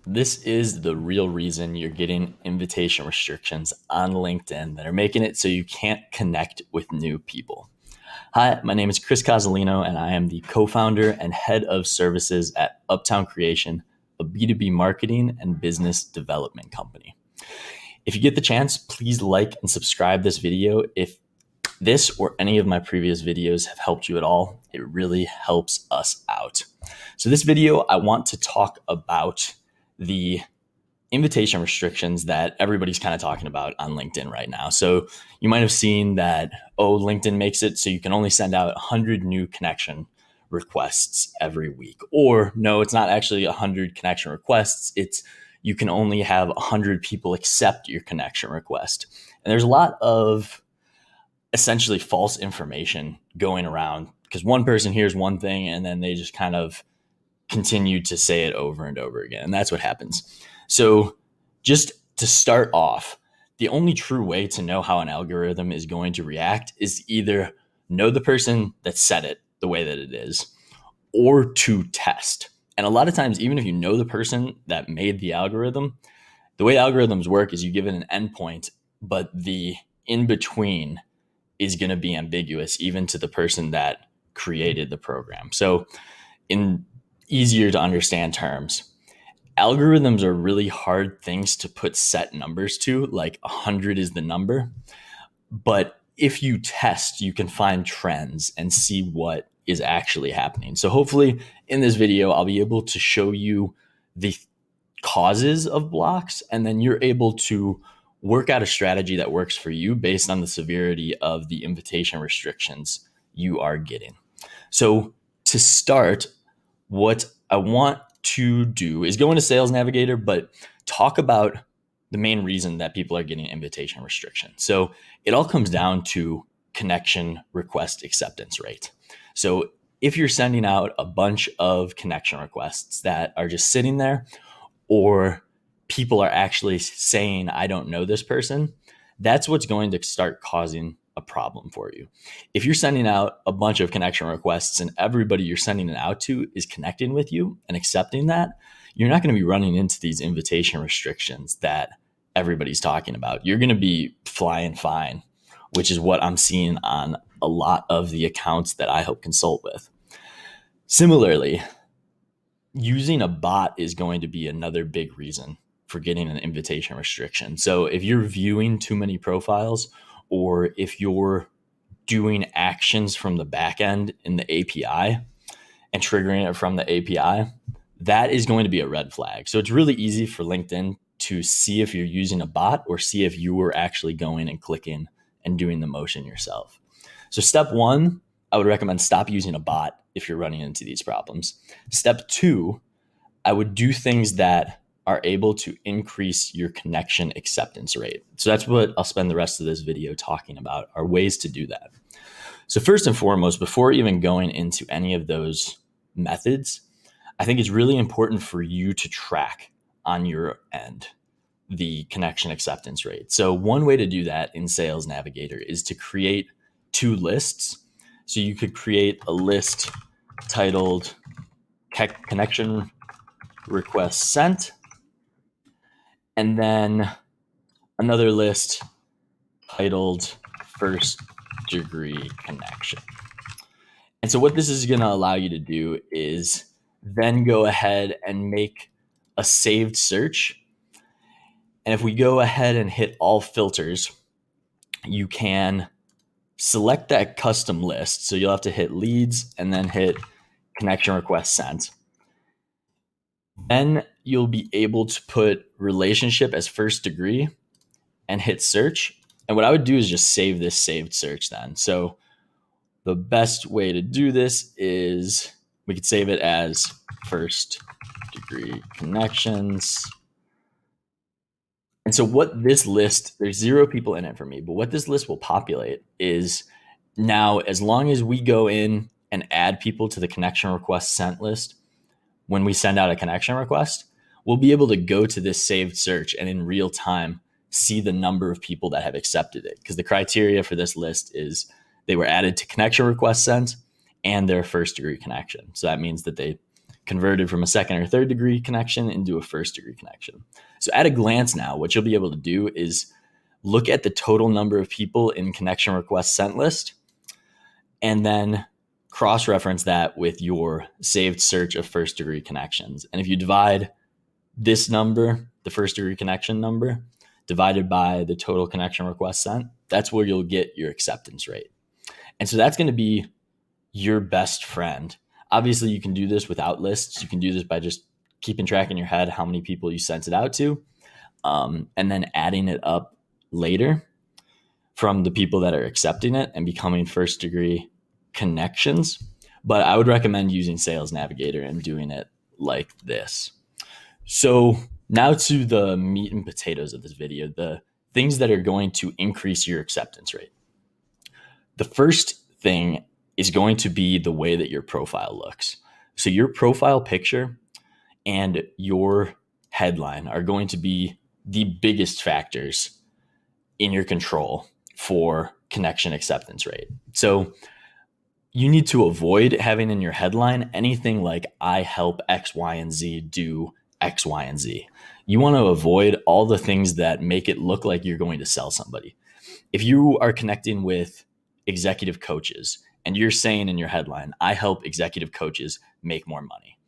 This is the real reason you're getting invitation restrictions on LinkedIn that are making it so you can't connect with new people. Hi, my name is Chris Cozzolino, and I am the co founder and head of services at Uptown Creation, a B2B marketing and business development company. If you get the chance, please like and subscribe this video. If this or any of my previous videos have helped you at all, it really helps us out. So, this video, I want to talk about the invitation restrictions that everybody's kind of talking about on LinkedIn right now. So you might have seen that, LinkedIn makes it so you can only send out 100 new connection requests every week. Or no, it's not actually 100 connection requests. It's you can only have 100 people accept your connection request. And there's a lot of essentially false information going around because one person hears one thing and then they just kind of continue to say it over and over again. And that's what happens. So just to start off, the only true way to know how an algorithm is going to react is either know the person that said it the way that it is or to test. And a lot of times, even if you know the person that made the algorithm, the way algorithms work is you give it an endpoint, but the in between is going to be ambiguous even to the person that created the program. So in easier to understand terms, algorithms are really hard things to put set numbers to, like 100 is the number. But if you test, you can find trends and see what is actually happening. So hopefully in this video, I'll be able to show you the causes of blocks, and then you're able to work out a strategy that works for you based on the severity of the invitation restrictions you are getting. So to start, what I want to do is go into Sales Navigator, but talk about the main reason that people are getting invitation restrictions. So it all comes down to connection request acceptance rate. So if you're sending out a bunch of connection requests that are just sitting there, or people are actually saying, I don't know this person, that's what's going to start causing a problem for you. If you're sending out a bunch of connection requests and everybody you're sending it out to is connecting with you and accepting that, you're not going to be running into these invitation restrictions that everybody's talking about. You're going to be flying fine, which is what I'm seeing on a lot of the accounts that I help consult with. Similarly, using a bot is going to be another big reason for getting an invitation restriction. So if you're viewing too many profiles, or if you're doing actions from the back end in the API and triggering it from the API, that is going to be a red flag. So it's really easy for LinkedIn to see if you're using a bot or see if you were actually going and clicking and doing the motion yourself. So step one, I would recommend stop using a bot if you're running into these problems. Step two, I would do things that are able to increase your connection acceptance rate. So that's what I'll spend the rest of this video talking about, are ways to do that. So first and foremost, before even going into any of those methods, I think it's really important for you to track on your end the connection acceptance rate. So one way to do that in Sales Navigator is to create two lists. So you could create a list titled connection request sent, and then another list titled first degree connection. And so what this is going to allow you to do is then go ahead and make a saved search. And if we go ahead and hit all filters, you can select that custom list. So you'll have to hit leads and then hit connection request sent. Then you'll be able to put relationship as first degree and hit search. And what I would do is just save this saved search then. So the best way to do this is we could save it as first degree connections. And so what this list, there's 0 people in it for me, but what this list will populate is now, as long as we go in and add people to the connection request sent list, when we send out a connection request, we'll be able to go to this saved search and in real time see the number of people that have accepted it. Because the criteria for this list is they were added to connection request sent and their first degree connection. So that means that they converted from a second or third degree connection into a first degree connection. So at a glance now, what you'll be able to do is look at the total number of people in connection request sent list and then cross-reference that with your saved search of first degree connections. And if you divide this number, the first degree connection number, divided by the total connection request sent, that's where you'll get your acceptance rate. And so that's going to be your best friend. Obviously, you can do this without lists. You can do this by just keeping track in your head how many people you sent it out to, and then adding it up later from the people that are accepting it and becoming first degree connections. But I would recommend using Sales Navigator and doing it like this. So now to the meat and potatoes of this video, the things that are going to increase your acceptance rate. The first thing is going to be the way that your profile looks. So your profile picture and your headline are going to be the biggest factors in your control for connection acceptance rate. So you need to avoid having in your headline anything like I help X, Y, and Z do X, Y, and Z. You want to avoid all the things that make it look like you're going to sell somebody. If you are connecting with executive coaches and you're saying in your headline, I help executive coaches make more money,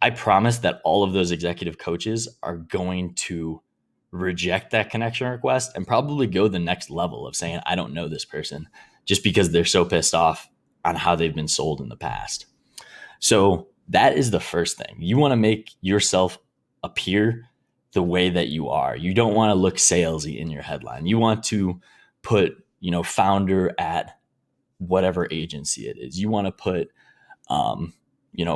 I promise that all of those executive coaches are going to reject that connection request and probably go the next level of saying, I don't know this person, just because they're so pissed off on how they've been sold in the past. So that is the first thing. You want to make yourself appear the way that you are. You don't want to look salesy in your headline. You want to put, founder at whatever agency it is. You want to put,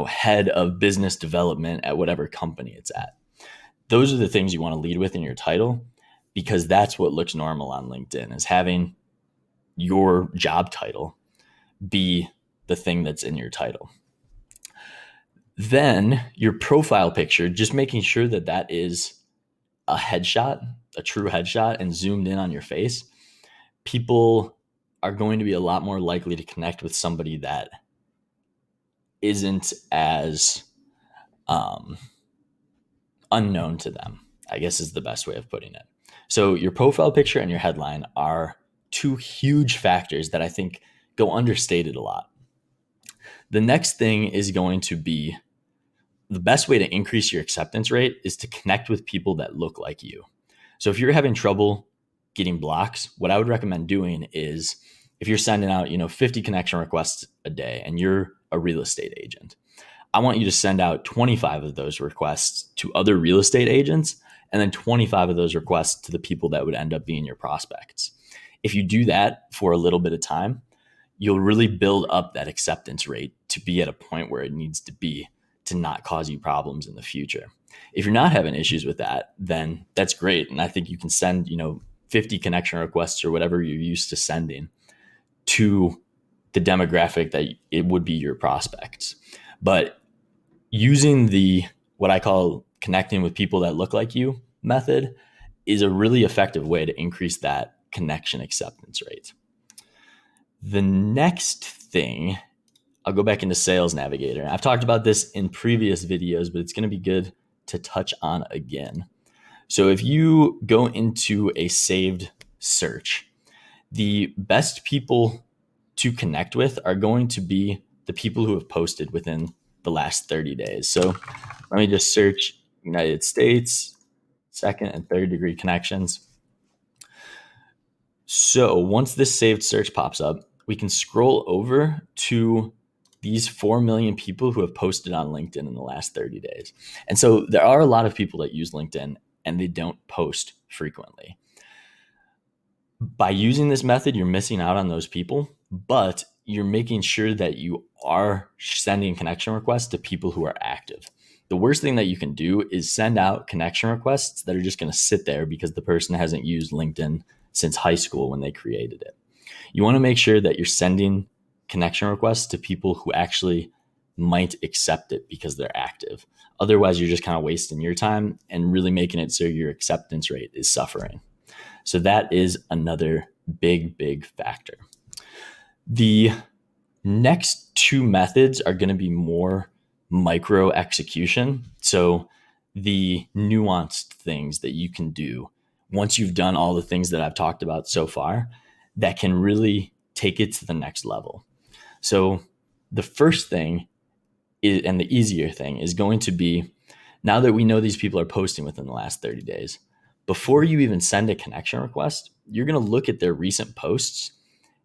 head of business development at whatever company it's at. Those are the things you want to lead with in your title, because that's what looks normal on LinkedIn, is having your job title be the thing that's in your title. Then your profile picture, just making sure that that is a headshot, a true headshot, and zoomed in on your face. People are going to be a lot more likely to connect with somebody that isn't as unknown to them, I guess is the best way of putting it. So your profile picture and your headline are two huge factors that I think go understated a lot. The next thing is going to be, the best way to increase your acceptance rate is to connect with people that look like you. So if you're having trouble getting blocks, what I would recommend doing is, if you're sending out, 50 connection requests a day and you're a real estate agent, I want you to send out 25 of those requests to other real estate agents, and then 25 of those requests to the people that would end up being your prospects. If you do that for a little bit of time, you'll really build up that acceptance rate to be at a point where it needs to be to not cause you problems in the future. If you're not having issues with that, then that's great. And I think you can send, 50 connection requests or whatever you're used to sending to the demographic that it would be your prospects. But using the, what I call connecting with people that look like you method, is a really effective way to increase that connection acceptance rate. The next thing, I'll go back into Sales Navigator. I've talked about this in previous videos, but it's going to be good to touch on again. So if you go into a saved search, the best people to connect with are going to be the people who have posted within the last 30 days. So let me just search United States, second and third degree connections. So once this saved search pops up, we can scroll over to these 4 million people who have posted on LinkedIn in the last 30 days. And so there are a lot of people that use LinkedIn and they don't post frequently. By using this method, you're missing out on those people, but you're making sure that you are sending connection requests to people who are active. The worst thing that you can do is send out connection requests that are just going to sit there because the person hasn't used LinkedIn since high school when they created it. You want to make sure that you're sending connection requests to people who actually might accept it because they're active. Otherwise, you're just kind of wasting your time and really making it so your acceptance rate is suffering. So that is another big, big factor. The next two methods are going to be more micro execution. So the nuanced things that you can do once you've done all the things that I've talked about so far that can really take it to the next level. So the first thing is, and the easier thing is going to be, now that we know these people are posting within the last 30 days, before you even send a connection request, you're going to look at their recent posts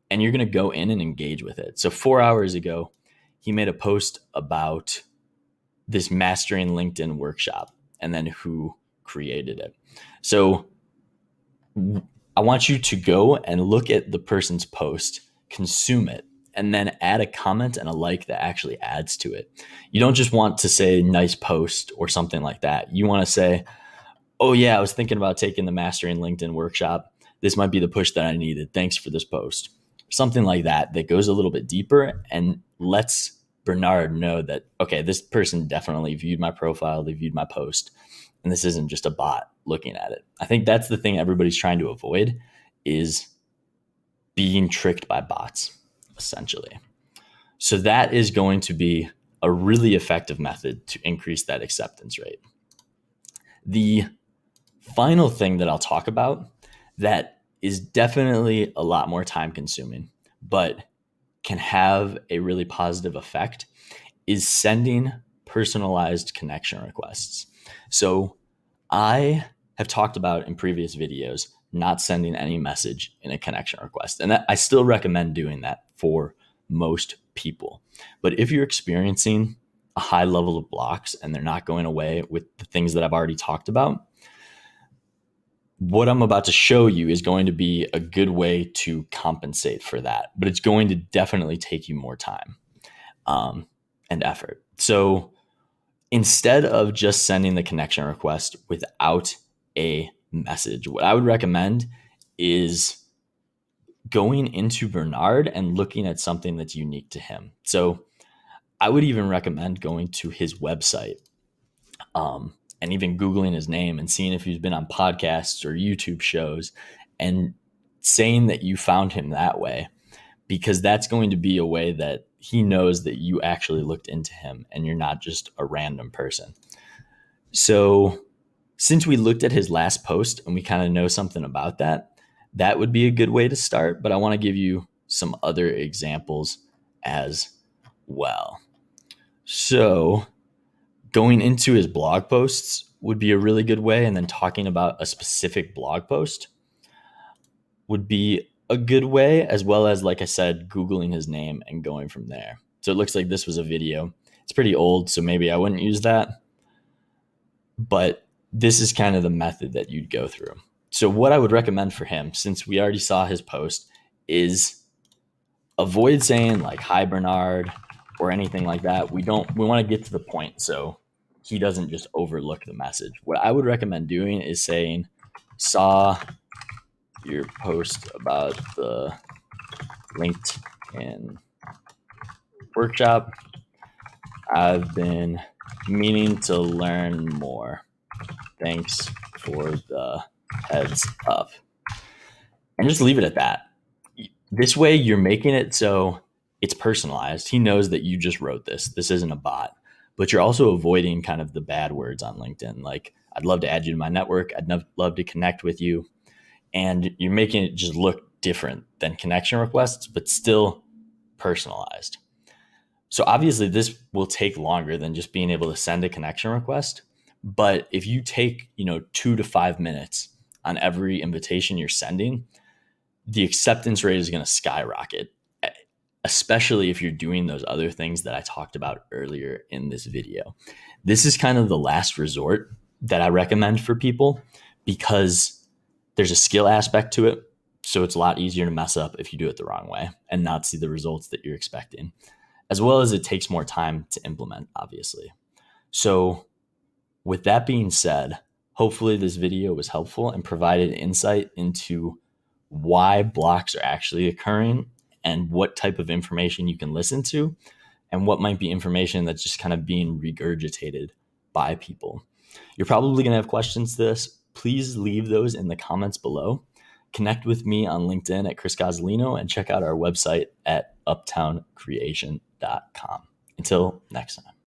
and you're going to go in and engage with it. So 4 hours ago, he made a post about this mastering LinkedIn workshop and then who created it. So I want you to go and look at the person's post, consume it, and then add a comment and a like that actually adds to it. You don't just want to say nice post or something like that. You want to say, oh yeah, I was thinking about taking the Mastering LinkedIn workshop. This might be the push that I needed. Thanks for this post. Something like that that goes a little bit deeper and lets Bernard know that, okay, this person definitely viewed my profile, they viewed my post, and this isn't just a bot looking at it. I think that's the thing everybody's trying to avoid, is being tricked by bots, essentially. So that is going to be a really effective method to increase that acceptance rate. The final thing that I'll talk about that is definitely a lot more time consuming, but can have a really positive effect, is sending personalized connection requests. So I have talked about in previous videos not sending any message in a connection request. And I still recommend doing that for most people. But if you're experiencing a high level of blocks and they're not going away with the things that I've already talked about, what I'm about to show you is going to be a good way to compensate for that. But it's going to definitely take you more time and effort. So instead of just sending the connection request without a message, what I would recommend is going into Bernard and looking at something that's unique to him. So I would even recommend going to his website and even Googling his name and seeing if he's been on podcasts or YouTube shows and saying that you found him that way, because that's going to be a way that he knows that you actually looked into him and you're not just a random person. So since we looked at his last post and we kind of know something about that, that would be a good way to start. But I want to give you some other examples as well. So going into his blog posts would be a really good way. And then talking about a specific blog post would be a good way, as well as, like I said, Googling his name and going from there. So it looks like this was a video. It's pretty old, so maybe I wouldn't use that. But this is kind of the method that you'd go through. So what I would recommend for him, since we already saw his post, is avoid saying like, hi, Bernard, or anything like that. We want to get to the point so he doesn't just overlook the message. What I would recommend doing is saying, saw your post about the LinkedIn workshop. I've been meaning to learn more. Thanks for the heads up. And just leave it at that. This way you're making it so it's personalized. He knows that you just wrote this. This isn't a bot. But you're also avoiding kind of the bad words on LinkedIn. Like, I'd love to add you to my network. I'd love to connect with you. And you're making it just look different than connection requests, but still personalized. So obviously this will take longer than just being able to send a connection request. But if you take, 2 to 5 minutes on every invitation you're sending, the acceptance rate is going to skyrocket, especially if you're doing those other things that I talked about earlier in this video. This is kind of the last resort that I recommend for people, because there's a skill aspect to it. So it's a lot easier to mess up if you do it the wrong way and not see the results that you're expecting, as well as it takes more time to implement, obviously. So with that being said, hopefully this video was helpful and provided insight into why blocks are actually occurring and what type of information you can listen to and what might be information that's just kind of being regurgitated by people. You're probably going to have questions to this. Please leave those in the comments below. Connect with me on LinkedIn at Chris Cozzolino and check out our website at uptowncreation.com. Until next time.